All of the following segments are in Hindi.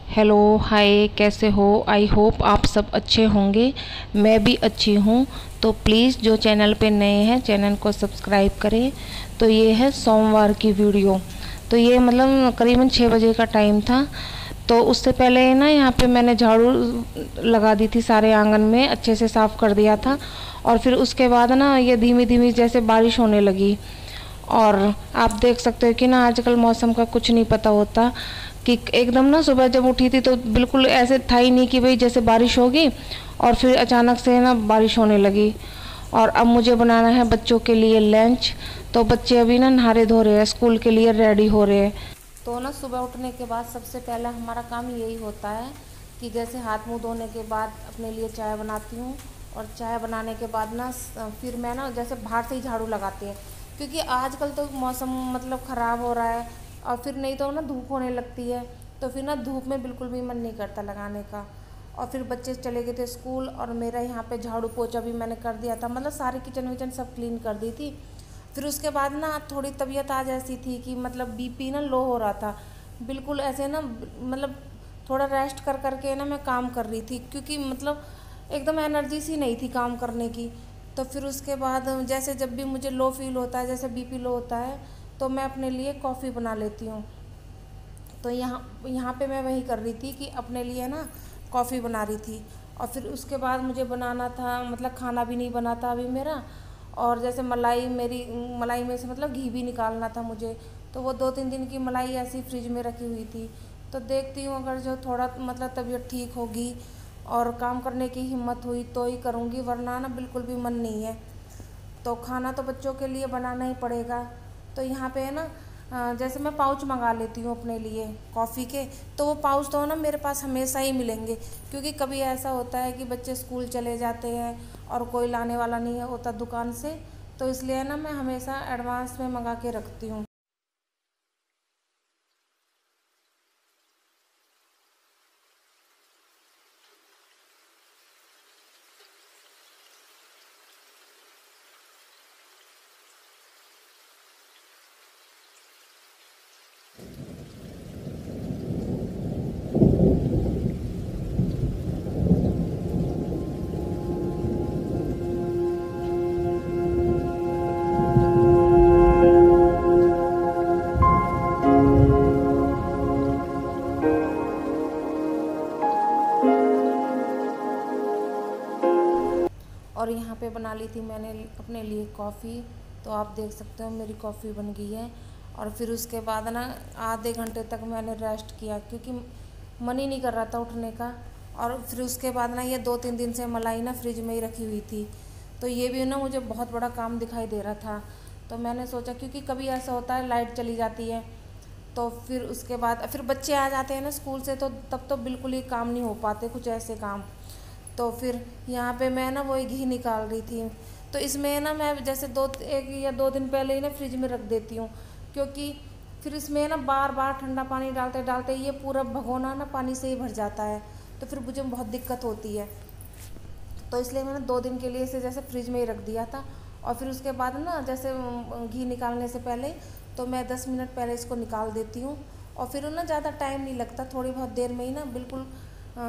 हेलो हाय, कैसे हो? आई होप आप सब अच्छे होंगे। मैं भी अच्छी हूँ। तो प्लीज़ जो चैनल पे नए हैं चैनल को सब्सक्राइब करें। तो ये है सोमवार की वीडियो। तो ये मतलब करीबन 6 बजे का टाइम था। तो उससे पहले ना यहाँ पे मैंने झाड़ू लगा दी थी, सारे आंगन में अच्छे से साफ़ कर दिया था। और फिर उसके बाद ना ये धीमी धीमी जैसे बारिश होने लगी। और आप देख सकते हो कि ना आजकल मौसम का कुछ नहीं पता होता कि एकदम ना सुबह जब उठी थी तो बिल्कुल ऐसे था ही नहीं कि भाई जैसे बारिश होगी, और फिर अचानक से ना बारिश होने लगी। और अब मुझे बनाना है बच्चों के लिए लंच। तो बच्चे अभी ना नहारे धो रहे हैं, स्कूल के लिए रेडी हो रहे हैं। तो ना सुबह उठने के बाद सबसे पहला हमारा काम यही होता है कि जैसे हाथ मुंह धोने के बाद अपने लिए चाय बनाती हूँ। और चाय बनाने के बाद ना फिर मैं ना जैसे बाहर से ही झाड़ू लगाती है, क्योंकि आजकल तो मौसम मतलब ख़राब हो रहा है। और फिर नहीं तो ना धूप होने लगती है, तो फिर ना धूप में बिल्कुल भी मन नहीं करता लगाने का। और फिर बच्चे चले गए थे स्कूल, और मेरा यहाँ पे झाड़ू पोछा भी मैंने कर दिया था, मतलब सारी किचन विचन सब क्लीन कर दी थी। फिर उसके बाद ना थोड़ी तबीयत आज ऐसी थी कि मतलब बीपी ना लो हो रहा था, बिल्कुल ऐसे ना मतलब थोड़ा रेस्ट कर करके ना मैं काम कर रही थी, क्योंकि मतलब एकदम एनर्जी सी नहीं थी काम करने की। तो फिर उसके बाद जैसे जब भी मुझे लो फील होता है, जैसे बीपी लो होता है, तो मैं अपने लिए कॉफ़ी बना लेती हूँ। तो यहाँ यहाँ पे मैं वही कर रही थी कि अपने लिए ना कॉफ़ी बना रही थी। और फिर उसके बाद मुझे बनाना था, मतलब खाना भी नहीं बना था अभी मेरा। और जैसे मलाई में से मतलब घी भी निकालना था मुझे। तो वो 2-3 दिन की मलाई ऐसी फ्रिज में रखी हुई थी। तो देखती हूँ अगर जो थोड़ा मतलब तबीयत ठीक होगी और काम करने की हिम्मत हुई तो ही करूँगी, वरना ना बिल्कुल भी मन नहीं है। तो खाना तो बच्चों के लिए बनाना ही पड़ेगा। तो यहाँ पे है ना जैसे मैं पाउच मंगा लेती हूँ अपने लिए कॉफ़ी के। तो वो पाउच तो ना मेरे पास हमेशा ही मिलेंगे, क्योंकि कभी ऐसा होता है कि बच्चे स्कूल चले जाते हैं और कोई लाने वाला नहीं होता दुकान से। तो इसलिए ना मैं हमेशा एडवांस में मंगा के रखती हूँ। और यहाँ पे बना ली थी मैंने अपने लिए कॉफ़ी। तो आप देख सकते हो मेरी कॉफ़ी बन गई है। और फिर उसके बाद ना आधे घंटे तक मैंने रेस्ट किया, क्योंकि मन ही नहीं कर रहा था उठने का। और फिर उसके बाद ना ये 2-3 दिन से मलाई ना फ्रिज में ही रखी हुई थी। तो ये भी ना मुझे बहुत बड़ा काम दिखाई दे रहा था। तो मैंने सोचा, क्योंकि कभी ऐसा होता है लाइट चली जाती है, तो फिर उसके बाद फिर बच्चे आ जाते हैं ना स्कूल से, तो तब तो बिल्कुल ही काम नहीं हो पाते कुछ ऐसे काम। तो फिर यहाँ पे मैं ना वही घी निकाल रही थी। तो इसमें ना मैं जैसे 1 या 2 दिन पहले ही ना फ्रिज में रख देती हूँ, क्योंकि फिर इसमें ना बार बार ठंडा पानी डालते डालते ये पूरा भगोना ना पानी से ही भर जाता है। तो फिर मुझे बहुत दिक्कत होती है। तो इसलिए मैंने 2 दिन के लिए इसे जैसे फ्रिज में ही रख दिया था। और फिर उसके बाद ना जैसे घी निकालने से पहले तो मैं 10 मिनट पहले इसको निकाल देती हूँ। और फिर ना ज़्यादा टाइम नहीं लगता, थोड़ी बहुत देर में ही ना बिल्कुल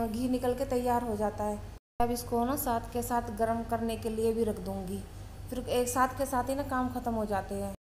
घी निकल के तैयार हो जाता है। अब इसको ना साथ के साथ गर्म करने के लिए भी रख दूँगी, फिर एक साथ के साथ ही ना काम ख़त्म हो जाते हैं।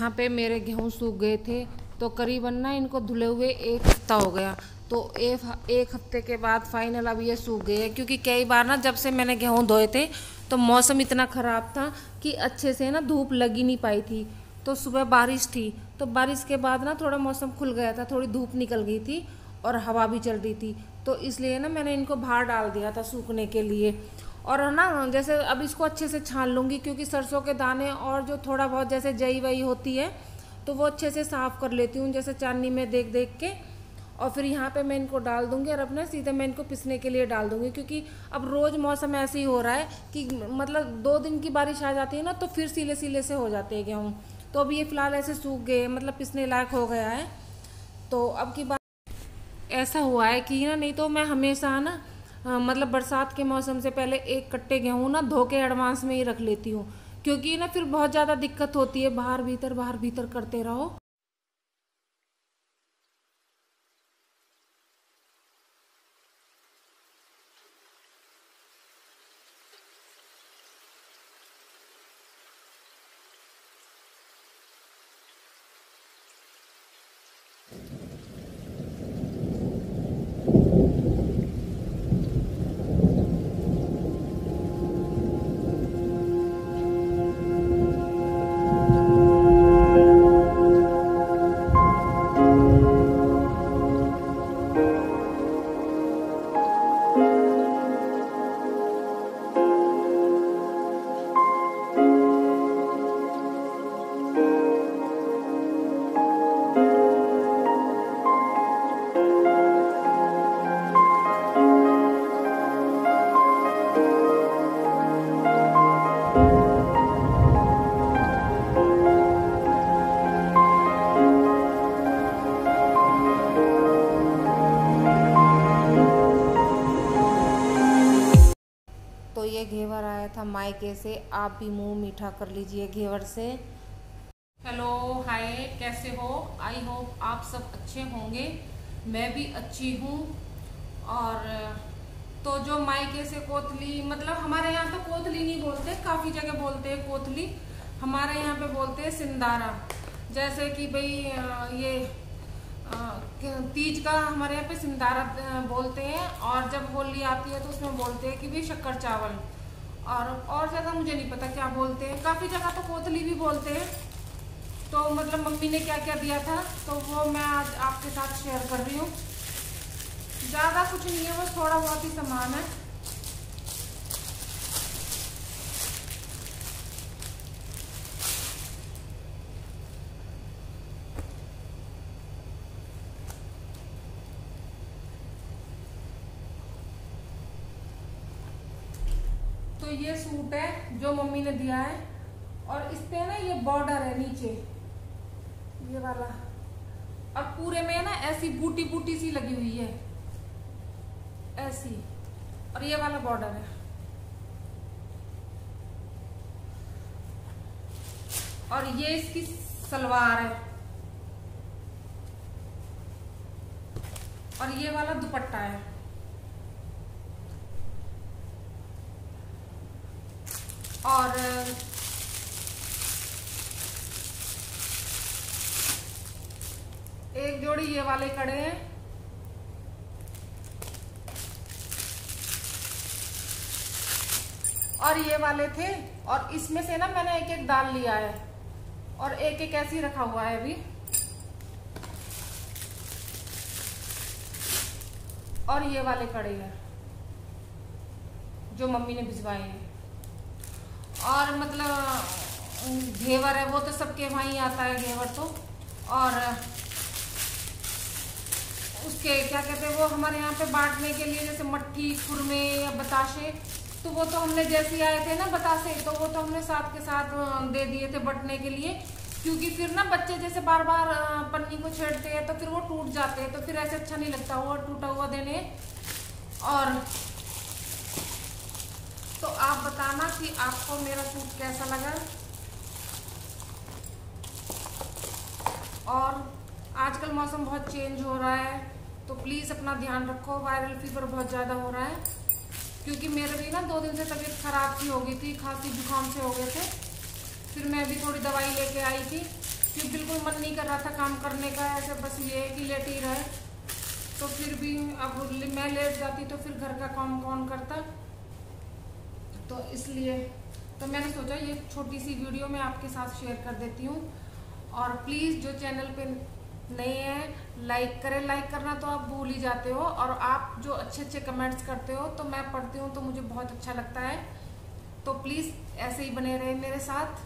यहाँ पे मेरे गेहूँ सूख गए थे, तो करीबन ना इनको धुले हुए 1 हफ्ता हो गया। तो एक हफ्ते के बाद फाइनल अब ये सूख गए, क्योंकि कई बार ना जब से मैंने गेहूँ धोए थे तो मौसम इतना ख़राब था कि अच्छे से ना धूप लग ही नहीं पाई थी। तो सुबह बारिश थी, तो बारिश के बाद ना थोड़ा मौसम खुल गया था, थोड़ी धूप निकल गई थी और हवा भी चल रही थी। तो इसलिए ना मैंने इनको बाहर डाल दिया था सूखने के लिए। और ना जैसे अब इसको अच्छे से छान लूँगी, क्योंकि सरसों के दाने और जो थोड़ा बहुत जैसे जई वई होती है तो वो अच्छे से साफ़ कर लेती हूँ, जैसे चांदनी में देख देख के। और फिर यहाँ पे मैं इनको डाल दूँगी और अपने सीधे मैं इनको पिसने के लिए डाल दूँगी, क्योंकि अब रोज़ मौसम ऐसे ही हो रहा है कि मतलब 2 दिन की बारिश आ जाती है ना तो फिर सीले सीले से हो जाते हैं गेहूँ। तो अभी ये फ़िलहाल ऐसे सूख गए, मतलब पिसने लायक हो गया है। तो अब की बात ऐसा हुआ है कि ना, नहीं तो मैं हमेशा ना मतलब बरसात के मौसम से पहले 1 कट्टे गेहूँ ना धो के एडवांस में ही रख लेती हूँ, क्योंकि ना फिर बहुत ज़्यादा दिक्कत होती है, बाहर भीतर करते रहो। ये घेवर आया था मायके से, आप भी मुंह मीठा कर लीजिए घेवर से। हेलो हाय, कैसे हो? आई होप आप सब अच्छे होंगे, मैं भी अच्छी हूँ। और तो जो मायके से कोतली, मतलब हमारे यहाँ तो कोतली नहीं बोलते, काफ़ी जगह बोलते हैं कोतली, हमारे यहाँ पे बोलते हैं सिंदारा। जैसे कि भाई ये तीज का हमारे यहाँ पे सिंदारा बोलते हैं, और जब होली आती है तो उसमें बोलते हैं कि भाई शक्कर चावल। और ज़्यादा मुझे नहीं पता क्या बोलते हैं, काफ़ी जगह तो कोतली भी बोलते हैं। तो मतलब मम्मी ने क्या क्या दिया था तो वो मैं आज आपके साथ शेयर कर रही हूँ। ज़्यादा कुछ नहीं है, बस थोड़ा बहुत ही सामान है। तो ये सूट है जो मम्मी ने दिया है, और इस पे ना ये बॉर्डर है नीचे ये वाला, और पूरे में ना ऐसी बूटी बूटी सी लगी हुई है ऐसी, और ये वाला बॉर्डर है। और ये इसकी सलवार है, और ये वाला दुपट्टा है। और एक जोड़ी ये वाले कड़े हैं, और ये वाले थे, और इसमें से ना मैंने एक एक डाल लिया है, और एक एक ऐसे ही रखा हुआ है अभी। और ये वाले कड़े हैं जो मम्मी ने भिजवाए हैं। और मतलब घेवर है वो तो सबके वहाँ ही आता है घेवर तो, और उसके क्या कहते हैं वो हमारे यहाँ पे बांटने के लिए, जैसे मट्ठी खुरमे या बताशे, तो वो तो हमने जैसे आए थे ना बतासे, तो वो तो हमने साथ के साथ दे दिए थे बटने के लिए, क्योंकि फिर ना बच्चे जैसे बार बार पन्नी को छेड़ते हैं तो फिर वो टूट जाते हैं, तो फिर ऐसे अच्छा नहीं लगता वो टूटा हुआ देने। और तो आप बताना कि आपको मेरा सूट कैसा लगा। और आजकल मौसम बहुत चेंज हो रहा है, तो प्लीज़ अपना ध्यान रखो, वायरल फीवर बहुत ज़्यादा हो रहा है, क्योंकि मेरे भी ना 2 दिन से तबीयत खराब सी हो गई थी, खांसी जुकाम से हो गए थे। फिर मैं भी थोड़ी दवाई लेके आई थी, कि बिल्कुल मन नहीं कर रहा था काम करने का, ऐसे बस ये है कि लेट ही रहे। तो फिर भी अब मैं लेट जाती तो फिर घर का काम कौन करता, तो इसलिए तो मैंने सोचा ये छोटी सी वीडियो मैं आपके साथ शेयर कर देती हूँ। और प्लीज़ जो चैनल पे नए हैं लाइक करें, लाइक करना तो आप भूल ही जाते हो, और आप जो अच्छे अच्छे कमेंट्स करते हो तो मैं पढ़ती हूँ तो मुझे बहुत अच्छा लगता है। तो प्लीज़ ऐसे ही बने रहे मेरे साथ।